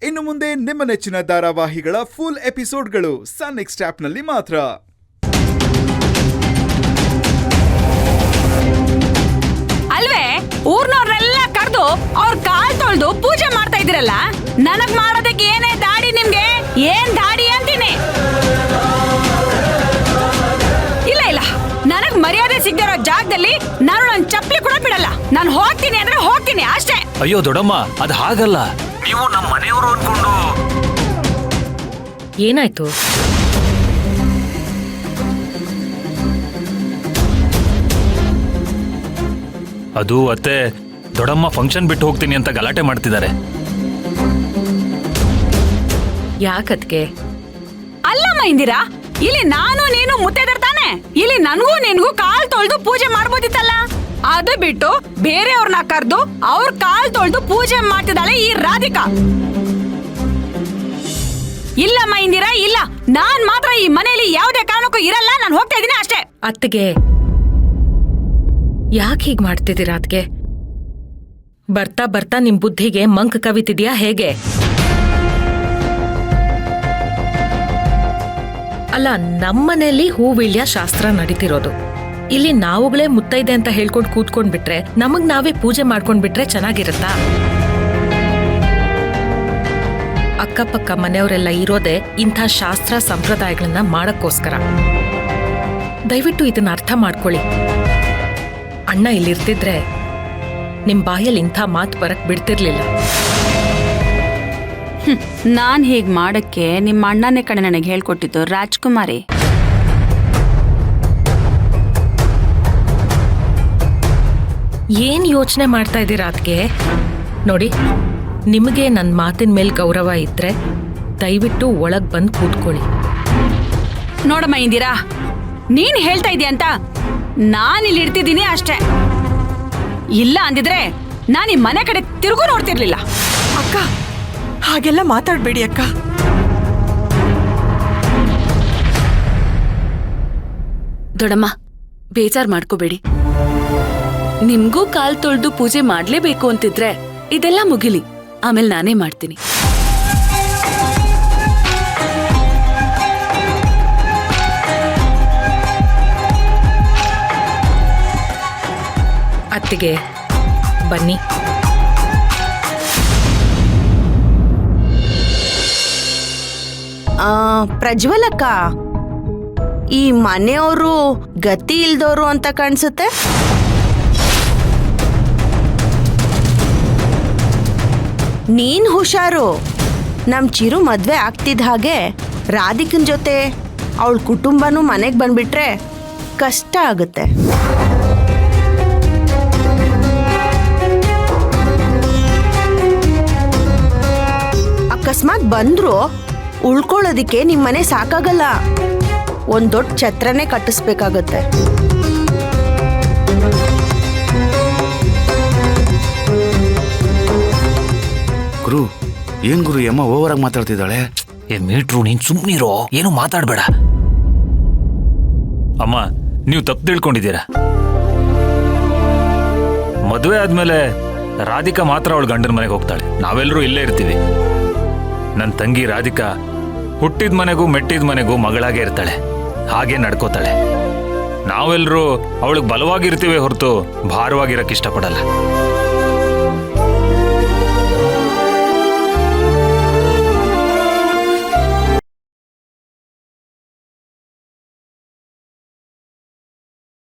ಇನ್ನು ಮುಂದೆ ನಿಮ್ಮ ನೆಚ್ಚಿನ ಧಾರಾವಾಹಿಗಳ ಫುಲ್ ಎಪಿಸೋಡ್ಗಳು ಸನ್ ನೆಕ್ಸ್ಟ್ ಆಪ್ನಲ್ಲಿ ಮಾತ್ರ. ಅಲ್ವೇ ಊರ್ನವ್ರನ್ನೆಲ್ಲ ಕರೆದು ಅವ್ರ ಕಾಲ್ ತೊಳ್ದು ಪೂಜೆ ಮಾಡ್ತಾ ಇದ್ರಲ್ಲ, ನನಗ್ ಮಾಡೋದಕ್ಕೆ ಏನೇ ದಾಡಿ ನಿಮ್ಗೆ? ಏನ್ ದಾಡಿ ಅಂತೀನಿ? ಇಲ್ಲ ಇಲ್ಲ, ನನಗ್ ಮರ್ಯಾದೆ ಸಿಗದಿರೋ ಜಾಗದಲ್ಲಿ ನಾನು ನನ್ ಚಪ್ಪಲಿ ಕೂಡ ಬಿಡಲ್ಲ. ನಾನು ಹೋಗ್ತೀನಿ ಅಂದ್ರೆ ಹೋಗ್ತೀನಿ ಅಷ್ಟೇ. ಅಯ್ಯೋ ದೊಡ್ಡಮ್ಮ, ಅದ್ ಹಾಗಲ್ಲ. ನೀವು ನಮ್ಮ ಮನೆಯವರು ಅನ್ಕೊಂಡು. ಏನಾಯ್ತು? ಅದು ಅತ್ತೆ, ದೊಡ್ಡಮ್ಮ ಫಂಕ್ಷನ್ ಬಿಟ್ಟು ಹೋಗ್ತೀನಿ ಅಂತ ಗಲಾಟೆ ಮಾಡ್ತಿದ್ದಾರೆ. ಯಾಕದ್ಕೆ? ಅಲ್ಲಮ್ಮ ಇಂದಿರಾ, ಇಲ್ಲಿ ನಾನು ನೀನು ಮುತ್ತೈದರ್ತಾನೆ, ಇಲ್ಲಿ ನನಗೂ ನಿನ್ಗೂ ಕಾಲ್ ತೊಳ್ದು ಪೂಜೆ ಮಾಡ್ಬೋದಿತ್ತಲ್ಲ. ಅದು ಬಿಟ್ಟು ಬೇರೆಯವ್ರನ್ನ ಕರೆದು ಅವ್ರ ಕಾಲ್ ತೊಳ್ದು ಪೂಜೆ ಮಾಡ್ತಿದ್ದಾಳೆ ಈ ರಾಧಿಕಾ. ಇಲ್ಲಮ್ಮ ಇಂದಿರಾ, ಇಲ್ಲ, ನಾನ್ ಮಾತ್ರ ಈ ಮನೆಯಲ್ಲಿ ಯಾವುದೇ ಕಾರಣಕ್ಕೂ ಇರಲ್ಲ. ನಾನು ಹೋಗ್ತಾ ಇದ್ದೀನಿ ಅಷ್ಟೇ. ಅತ್ತಿಗೆ, ಯಾಕೆ ಹೀಗ್ ಮಾಡ್ತಿದ್ದೀರಾ? ಅದ್ಗೆ ಬರ್ತಾ ಬರ್ತಾ ನಿಮ್ ಬುದ್ಧಿಗೆ ಮಂಕ್ ಕವಿತಿದ್ಯಾ ಹೇಗೆ? ಅಲ್ಲ, ನಮ್ಮನೇಲಿ ಹೂವಿಳ್ಯ ಶಾಸ್ತ್ರ ನಡೀತಿರೋದು. ಇಲ್ಲಿ ನಾವುಗಳೇ ಮುತ್ತೈದೆ ಅಂತ ಹೇಳ್ಕೊಂಡು ಕೂತ್ಕೊಂಡ್ಬಿಟ್ರೆ, ನಮಗ್ ನಾವೇ ಪೂಜೆ ಮಾಡ್ಕೊಂಡ್ಬಿಟ್ರೆ ಚೆನ್ನಾಗಿರತ್ತಾ? ಅಕ್ಕಪಕ್ಕ ಮನೆಯವರೆಲ್ಲ ಇರೋದೇ ಇಂಥ ಶಾಸ್ತ್ರ ಸಂಪ್ರದಾಯಗಳನ್ನ ಮಾಡಕ್ಕೋಸ್ಕರ. ದಯವಿಟ್ಟು ಇದನ್ನ ಅರ್ಥ ಮಾಡ್ಕೊಳ್ಳಿ. ಅಣ್ಣ ಇಲ್ಲಿರ್ತಿದ್ರೆ ನಿಮ್ ಬಾಯಲ್ಲಿ ಇಂಥ ಮಾತು ಬರಕ್ ಬಿಡ್ತಿರ್ಲಿಲ್ಲ. ನಾನ್ ಹೀಗ್ ಮಾಡಕ್ಕೆ ನಿಮ್ಮ ಅಣ್ಣನೇ ಕಡೆ ನನಗೆ ಹೇಳ್ಕೊಟ್ಟಿದ್ದು ರಾಜ್ಕುಮಾರಿ. ಏನ್ ಯೋಚನೆ ಮಾಡ್ತಾ ಇದ್ದೀರಾ ಅದ್ಕೆ? ನೋಡಿ, ನಿಮಗೆ ನನ್ನ ಮಾತಿನ ಮೇಲೆ ಗೌರವ ಇದ್ರೆ ದಯವಿಟ್ಟು ಒಳಗ್ ಬಂದು ಕೂತ್ಕೊಳ್ಳಿ. ನೋಡಮ್ಮ ಇಂದಿರಾ, ನೀನ್ ಹೇಳ್ತಾ ಇದೀಯ ಅಂತ ನಾನಿಲ್ಲಿ ಇರ್ತಿದ್ದೀನಿ ಅಷ್ಟೇ. ಇಲ್ಲ ಅಂದಿದ್ರೆ ನಾನು ಈ ಮನೆ ಕಡೆ ತಿರುಗು ನೋಡ್ತಿರ್ಲಿಲ್ಲ. ಅಕ್ಕ, ಹಾಗೆಲ್ಲ ಮಾತಾಡ್ಬೇಡಿ ಅಕ್ಕ. ದೊಡ್ಡಮ್ಮ, ಬೇಜಾರ್ ಮಾಡ್ಕೋಬೇಡಿ. ನಿಮ್ಗೂ ಕಾಲ್ ತೊಳ್ದು ಪೂಜೆ ಮಾಡ್ಲೇಬೇಕು ಅಂತಿದ್ರೆ ಇದೆಲ್ಲ ಮುಗಿಲಿ, ಆಮೇಲೆ ನಾನೇ ಮಾಡ್ತೀನಿ. ಅತ್ತಿಗೆ ಬನ್ನಿ. ಪ್ರಜ್ವಲಕ್ಕ, ಈ ಮನೆಯವರು ಗತಿ ಇಲ್ದೋರು ಅಂತ ಕಾಣಿಸುತ್ತೆ. ನೀನ್ ಹುಷಾರು. ನಮ್ ಚಿರು ಮದ್ವೆ ಆಗ್ತಿದ್ದ ಹಾಗೆ ರಾಧಿಕನ್ ಜೊತೆ ಅವಳ ಕುಟುಂಬನೂ ಮನೆಗೆ ಬಂದ್ಬಿಟ್ರೆ ಕಷ್ಟ ಆಗುತ್ತೆ. ಅಕಸ್ಮಾತ್ ಬಂದ್ರು ಉಳ್ಕೊಳ್ಳೋದಿಕ್ಕೆ ನಿಮ್ಮನೆ ಸಾಕಾಗಲ್ಲ. ಒಂದ್ ದೊಡ್ಡ ಛತ್ರನೇ ಕಟ್ಟಿಸ್ಬೇಕಾಗತ್ತೆ. ಗುರು, ಏನ್ ಗುರು ಅಮ್ಮ ಓವರ್ ಆಗಿ ಮಾತಾಡ್ತಿದ್ದಾಳೆ? ಏ ಮೀಟ್ರು, ನೀನ್ ಸುಮ್ನಿರೋ, ಏನು ಮಾತಾಡ್ಬೇಡ. ಅಮ್ಮ, ನೀವು ತಪ್ಪು ತಿಳ್ಕೊಂಡಿದ್ದೀರಾ. ಮದುವೆ ಆದ್ಮೇಲೆ ರಾಧಿಕಾ ಮಾತ್ರ ಅವಳ ಗಂಡನ ಮನೆಗೆ ಹೋಗ್ತಾಳೆ, ನಾವೆಲ್ಲರೂ ಇಲ್ಲೇ ಇರ್ತೀವಿ. ನನ್ನ ತಂಗಿ ರಾಧಿಕಾ ಹುಟ್ಟಿದ ಮನೆಗೂ ಮೆಟ್ಟಿದ ಮನೆಗೂ ಮಗಳಾಗೆ ಇರ್ತಾಳೆ, ಹಾಗೆ ನಡ್ಕೋತಾಳೆ. ನಾವೆಲ್ಲರೂ ಅವಳಿಗೆ ಬಲವಾಗಿರ್ತೀವಿ ಹೊರತು ಭಾರವಾಗಿರಕ್ಕೆ ಇಷ್ಟಪಡಲ್ಲ.